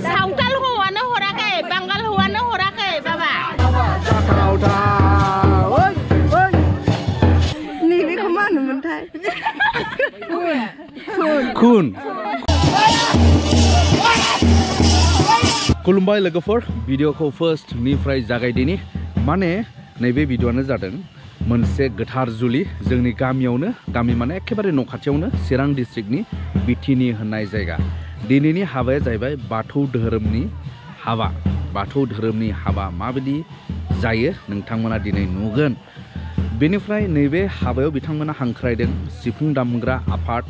Saudal Hwoyaनो harakai, Banggal Hwoyaनो harakai, Baba. Nibiko mana mentai? Kun. Kulumbai logofor video ko first निफ्राय जागायदिनि माने नैबे भिडिअआनो जादों मोनसे गोथार जुलि जोंनि गामियावनो गामि माने एखेबारे न' खाथियावनो चिरां डिस्ट्रिक्टनि बिथिनि होननाय जायगा दिनैनि हाबाया जाहैबाय बाथौ धोरोमनि हाबा बाथौ धोरोमनि हाबा माबायदि जायो नोंथांमोना दिनै नुगोन बेनिफ्राय नैबे हाबायाव बिथांमोना हांख्रायदों सिफुं दामग्रा आफाद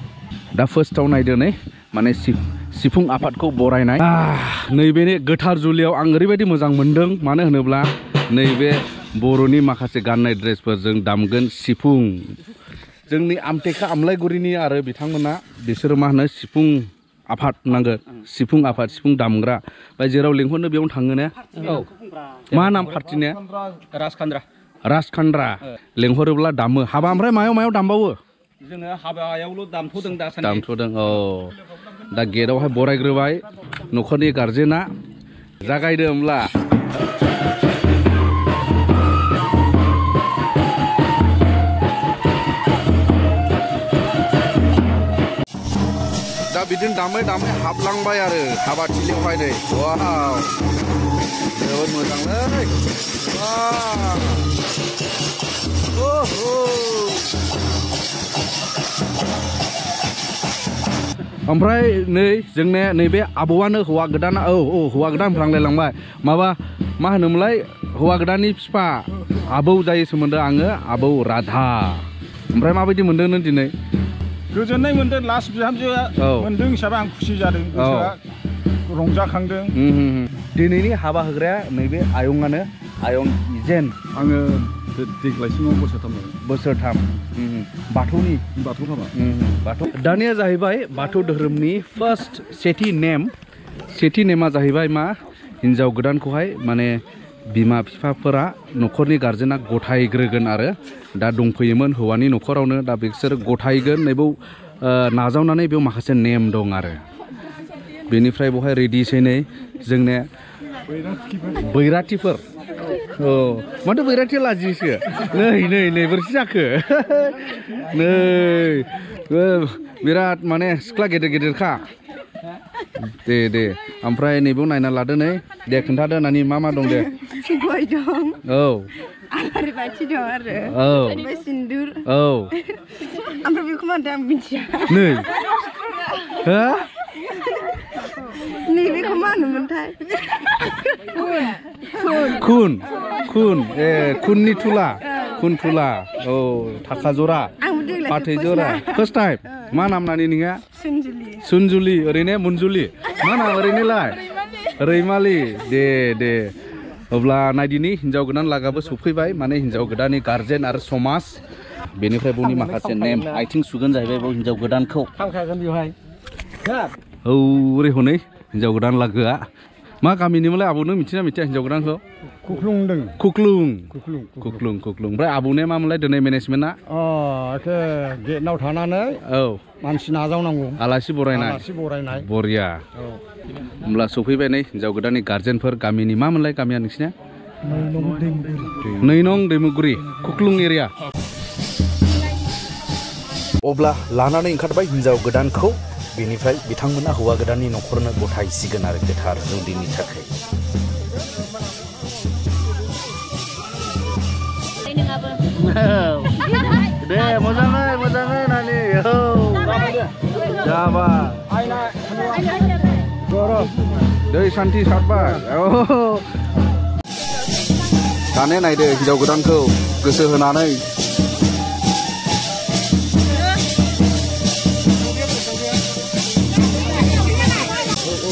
दा फार्स्टआव नायदों नै माने सिफुं आफादखौ बरायनाय नैबे गोथार जुलियाव आं ओरैबायदि मोजां मोनदों मानो होनोब्ला नैबे बर'नि माखासे गाननाय ड्रेसफोरजों दामगोन सिफुं जोंनि आमटेका आमलायगुरिनि आरो बिथांमोना बिसोरो मा होनो सिफुं आफाद नांगोन सिफुं आफाद सिफुं दामग्रा बाय जेराव लेंहरनो बेयावनो थाङो ने औ मा नाम पार्टिनिया राजखान्द्रा लेंहरोब्ला दामो हाबा ओमफ्राय मायाव दामबावो जोङो हाबायावल' दामथ'दों दासान्दि दामथ'दों औ दा गेटआवहाय बरायग्रोबाय न'खरनि गारजेना जागायदो होमब्ला दा बिदिनो दामै दामै हाबलांबाय आरो हाबाथिलियावहाय नै वाव जोबोद मोजांलै ओमफ्राय नै जोंने नैबे आबौआनो हौवा गोदाना औ हौवा गोदान फ्रांलायलांबाय माबा मा होनोमोनलाय हौवा गोदाननि बिफा आबौ जायो सोमोन्दो आङो आबौ राधा ओमफ्राय माबायदि मोनदों नों दिनै गोजोननाय मोनदों लास्ट बिहामजोआ मोनदों हिसाबै आं खुसि जादों गोसोआ रंजाखांदों दिनैनि हाबा होग्राया नैबे आयंआनो आयं इजेन आङो देग्लायसिमाव बोसोरथाम बाथौनि बाथौ हाबा बाथौ दानिया जाहैबाय बाथौ धोरोमनि फार्स्ट सेथि नेमा जाहैबाय मा हिन्जाव गोदानखौहाय माने बिमा बिफाफोरा न'खरनि गारजेना गथायग्रोगोन आरो दा दंफैयोमोन हौवानि न'खरावनो दा बिसोर गथायगोन नैबाव नाजावनानै बेयाव माखासे नेम दं आरो बेनिफ्राय बेवहाय रेडिसै नै जोंने बैराथिफोर औ माथो बैराथिया लाजियोसो नै बोरैसो जाखो नै बिराद माने सिख्ला गेदेरखा दे ओमफ्राय नैबेयाव नायना लादो नै दे खोन्थादो नानि मा दं दे गय दं औ आलारि बाथि दं आरो औ ओमफ्राय सिन्दुर औ ओमफ्राय बेखौ मानोथो आं मिथिया नै हो नैबेखौ मा होनोमोनथाय खुन खुननि थुला औ थाखा जरा फाथै जरा फार्स्ट टाइम मा नाम नानि नोंहा सुनजुलि ओरैनो मुनजुलि मा नाम ओरैनोलाय रैमालि दे अब्ला नायदिनि हिन्जाव गोदान लागाबो सफैबाय माने हिन्जाव गोदाननि गारजेन आरो समाज बेनिफ्राय बुंनि माखासे नेम आथिं सुगोन जाहैबाय बेयाव हिन्जाव गोदानखौ थांखागोन बेवहाय औरै हनै हिन्जाव गोदान लागोआ मा गामिनिमोनलाय आबौनो मिथिया हिन्जाव गोदानखौ खुख्लुं ओमफ्राय आबौने मामोनलाय दिनै मेनेजमेन्टआ एखे गेटआव थानानै औ मानसि नाजावनांगौ आलासि बरायनाय बरिया होमब्ला सफैबाय नै हिन्जाव गोदाननि गारजेनफोर गामिनि मामोनलाय गामिया नोंसिना नैनं दैमुगुरि खुख्लुं एरिया अब्ला लानानै ओंखारबाय हिन्जाव गोदानखौ बेनिफ्राय बिथांमोना हौवा गोदाननि न'खरनो गथायसिगोन आरो गोथार जुलिनि थाखाय दे मोजाङै नानि जाबाय दै सान्थि सारबाय दाने नायदो हिन्जाव गोदानखौ गोसो होनानै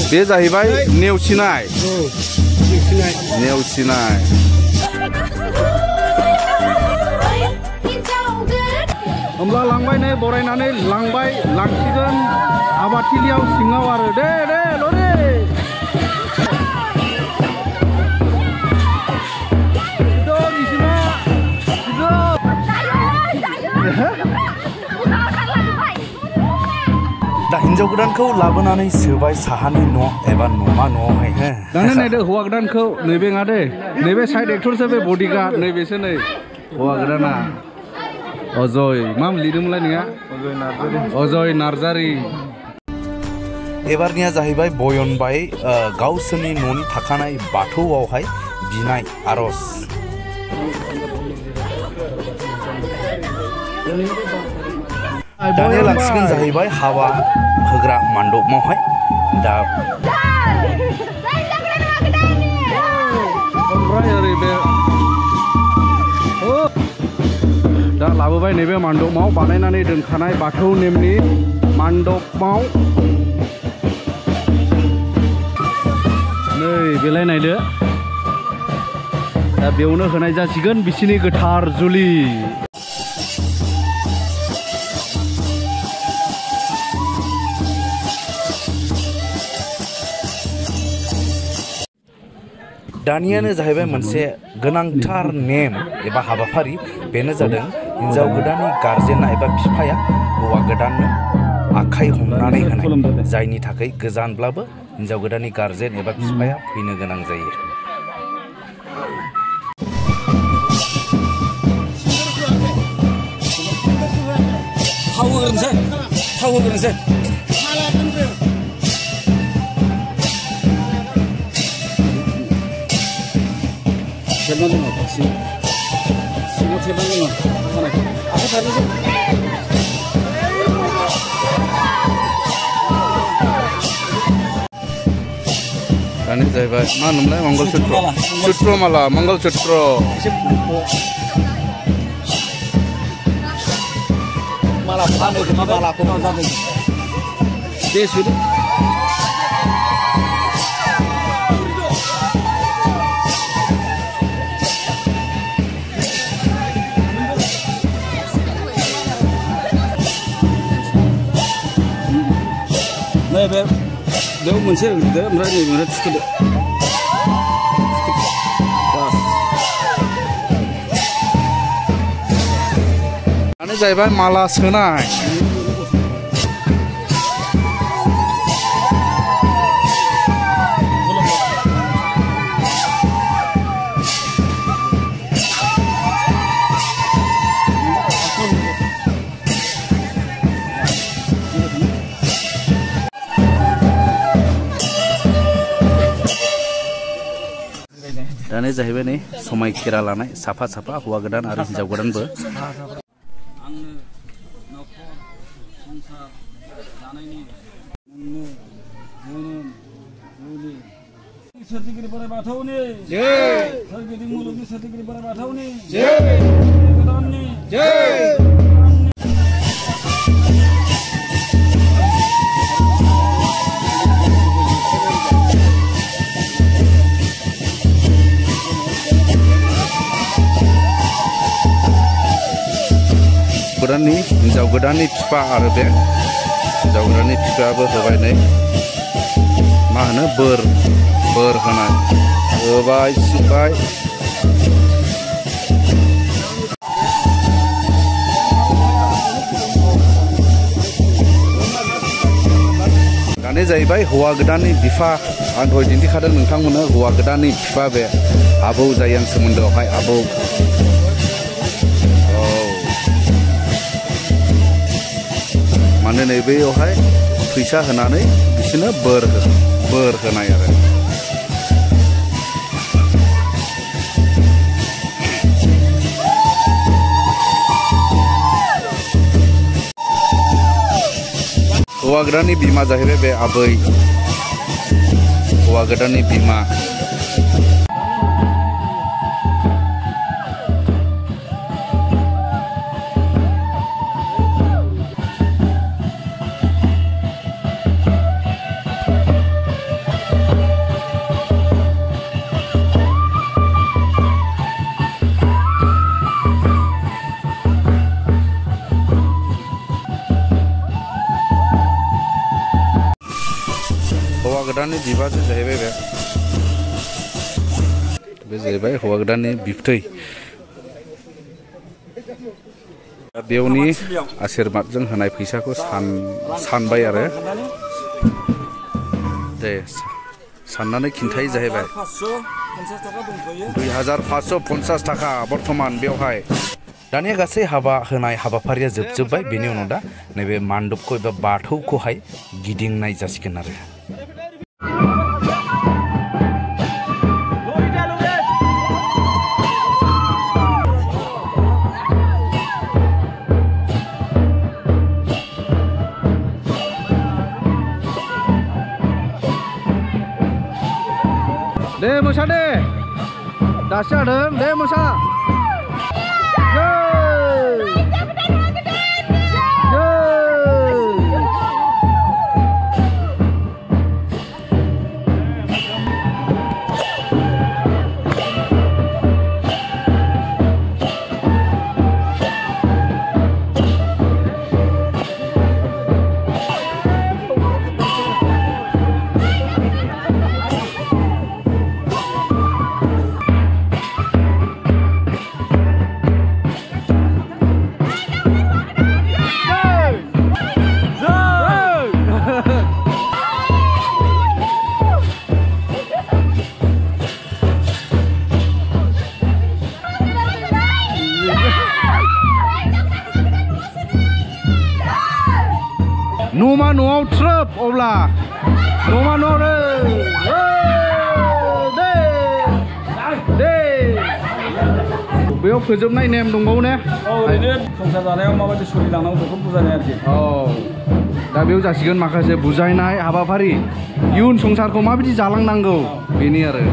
बे जाहैबाय नेवसिनाय होमब्ला लांबाय नै बरायनानै लांसिगोन आबादथिलियाव सिङाव आरो दे लरे दा हिन्जाव गोदानखौ लाबोनानै सोबाय साहानि न' एबा न'मा न'आवहाय हो दानो नायदो हौवा गोदानखौ नैबे नङा नैबे साइड एक्टरसो बे बडिगार्ड नैबेसो नै हौवा गोदाना अजय मा लिरदोंमोनलाय नोंहा अजय नार्जारि एबारनिया जाहैबाय बयनबाय गावसोरनि न'नि थाखानाय बाथौआवहाय बिनाय आरज दानिया लांसिगोन जाहैबाय हाबा होग्रा मान्डपआवहाय दा दा लाबोबाय नैबे मान्डपआव बानायनानै दोनखानाय बाथौ नेमनि मान्डपआव नै बेलाय नायदो दा बेयावनो होनाय जासिगोन बिसिनि गोथार जुलि दानियानो जाहैबाय मोनसे गोनांथार नेम एबा हाबाफारि बेनो जादों हिन्जाव गोदाननि गार्जेना एबा बिफाया हौवा गोदाननो आखाइ हमनानै होनाय जायनि थाखाय गोजानब्लाबो हिन्जाव गोदाननि गार्जेन एबा बिफाया फैनो गोनां जायो थाव होग्रोनोसै Terima kasih. Semua terima kasih. Aku tadi sih. Ini saya buat mana namanya Mongol Sutro. Sutro malah Mongol Sutro. Malah kamu itu malah aku mau sampai. Dia sudah. Dia moncel gitu, mereka ni mereka cukup. Ini saya malah senang. दाने जाहैबाय नै समायखिरा लानाय साफा साफा हौवा गोदान आरो हिन्जाव गोदानबो सोरजिगिरि बोराइ बाथौनि जय सोरगिदिं मुलुगनि सोरजिगिरि बोराइ बाथौनि जय गोदाननि जय हिन्जाव गोदाननि बिफा आरो बे हिन्जाव गोदाननि बिफायाबो होबाय नै मा होनो बोर होनाय होबाय सिबाय दाने जाहैबाय हौवा गोदाननि बिफा आं दहाय दिन्थिखादों नोंथांमोननो हौवा गोदाननि बिफा बे आबौ जायो आं सोमोन्दोआवहाय आबौ माने नैबेयावहाय फैसा होनानै बिसोरनो बोर होनाय आरो हौवा गोदाननि बिमा जाहैबाय बे आबै हौवा गोदाननि बिमा गोदाननि बिबाजै जाहैबाय बे जाहैबाय हौवा गोदाननि बिबथै बेवनि आशीर्बादजों होनाय फैसाखौ सानबाय आरो दे साननानै खिन्थायो जाहैबाय 2550 थाखा बर्थमान बेवहाय दानिया गासै हाबा होनाय हाबाफारिया जोबजोब्बाय बेनि उनाव दा नैबे मान्डपखौ एबा बाथौखौहाय गिदिंनाय जासिगोन आरो दे मोसा दे दासो जादों दे मोसा Noma no'आव ट्रोप अब्ला न'मा न' दे बेयाव फोजोबनाय नेम दंबावो ने ओरैनो संसार जानायाव माबायदि सोलिलांनांगौ बेखौ बुजायनाय आरोखि दा बेयाव जासिगोन माखासे बुजायनाय हाबाफारि इयुन संसारखौ माबायदि जालांनांगौ बेनि आरो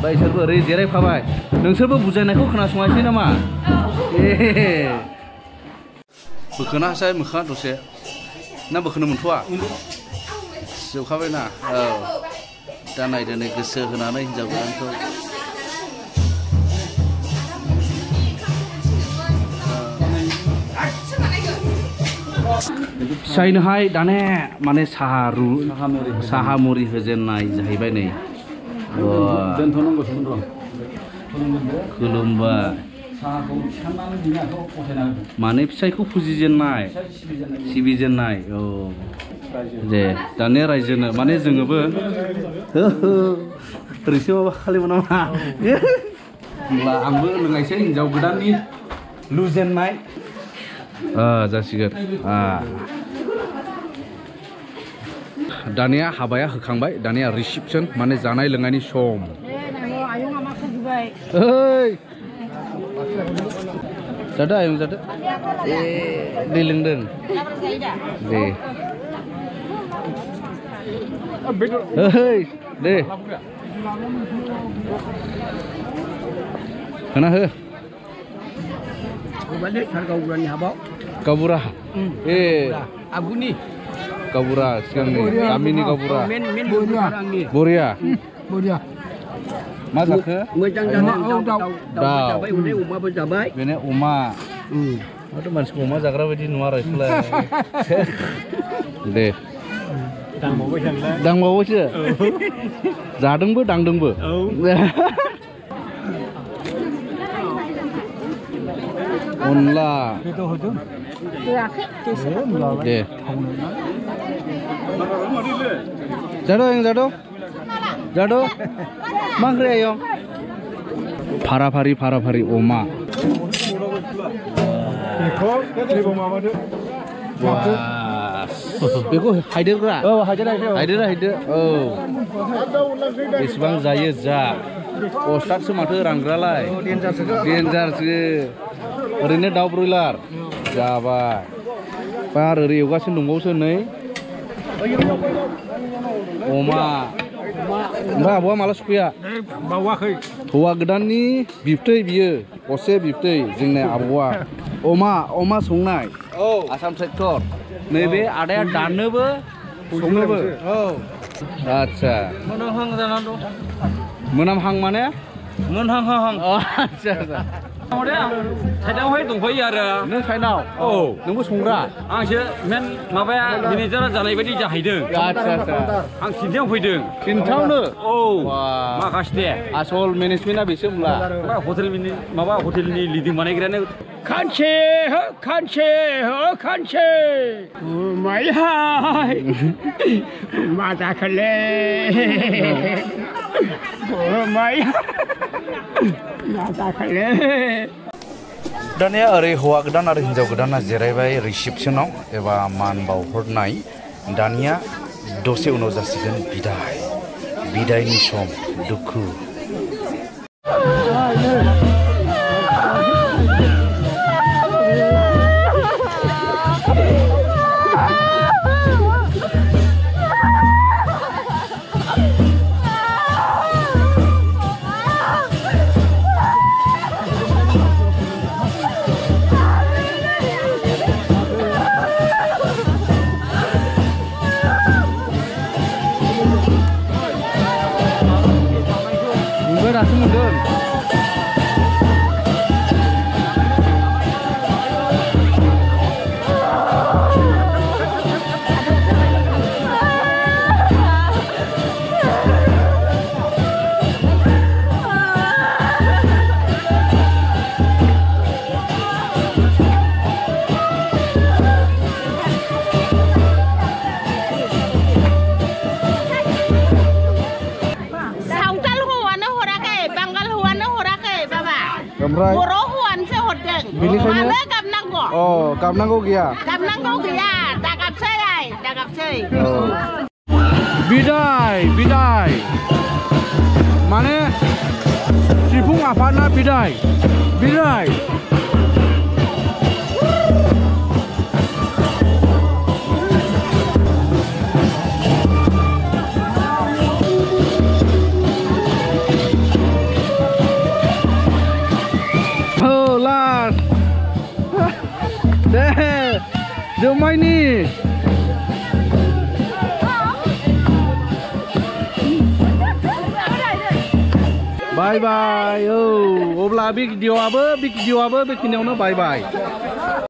दा इसोरबो ओरै जिरायफाबाय नोंसोरबो बुजायनायखौ खोनासङासै नामा बोखोना हासाय मोखा दसे ना बोखोनो मोनथ'आ जोबखाबायना औ दा नायदो नै गोसो होनानै हिनजाव गोदानखौ फिसायनोहाय दाने माने साहा मुरि होजेननाय जाहैबाय नै खुलुमबाय माने फिसायखौ फुजिजेननाय सिबिजेननाय औ दे दानिया रायजोनो माने जोङोबो ओरैसो माबा खालिमोन नामा होमब्ला आंबो लोंनायसै हिनजाव गोदाननि लुजेननाय जासिगोन दानिया हाबाया होखांबाय दानिया रिसिपसन माने जानाय लोंनायनि सम जादो आयं जादो दै लोंदों दे दे होना हो गावबुरा आगुनि गावबुरा सिगांनि गामिनि गावबुरा बरिया मा जाखो दाउ बेनो अमा माथो मानसिखौ अमा जाग्रा बायदि नुवा आरो बेखौलाय दे दांबावबायसो जादोंबो दांदोंबो अनला दे जादो जादो मा ओंख्रि आयं फाराफारि अमा बेखौ हायदोग्रा हायदो औ बेसेबां जायो जा अस्टादसो माथो रानग्रालाय देन्जारसो ओरैनो दाउ ब्रयलार जाबाय बार ओरै एवगासिनो दंबावोसो नै अमा ओमफ्राय आब'आ माला सफैया बावाखै हौवा गोदाननि बिबथै बियो असे बिबथै जोंना आब'आ अमा संनाय आसाम ट्रेक्टर नैबे आदाया दाननोबो संनोबो आच्छा मोनामहां जानानै दं मोनामहां माने मोनहां आच्छा साइडआवहाय दंफायो आरो नों साइडआव औ नोंबो संग्रा आंसो मेन माबाया मेनेजारा जानाय बायदि जाहैदों आच्छा आच्छा आं सिन्थायाव फैदों थिनथावनो औ माखासे दे आसल मेनेजमेन्टआ बेसो होमब्ला माबा हटेलनि लिडिं बानायग्रायानो खानसे मायाहाय मा जाखोलै माया मा जाखोलै दानिया ओरै हौवा गोदान आरो हिन्जाव गोदाना जिरायबाय रिसिपसनाव एबा मान बावहरनाय दानिया दसे उनाव जासिगोन बिदायनि सम दुखु दासो मोनदों Boro Hwoya Hordwng. Mana gamnanggo? Oh, gamnanggo gaya. Gamnanggo gaya. Dagapsay. Biday. Mane sifung afana biday. Jomaini. Bye. Oh, obla big video abe bikiniawno bye.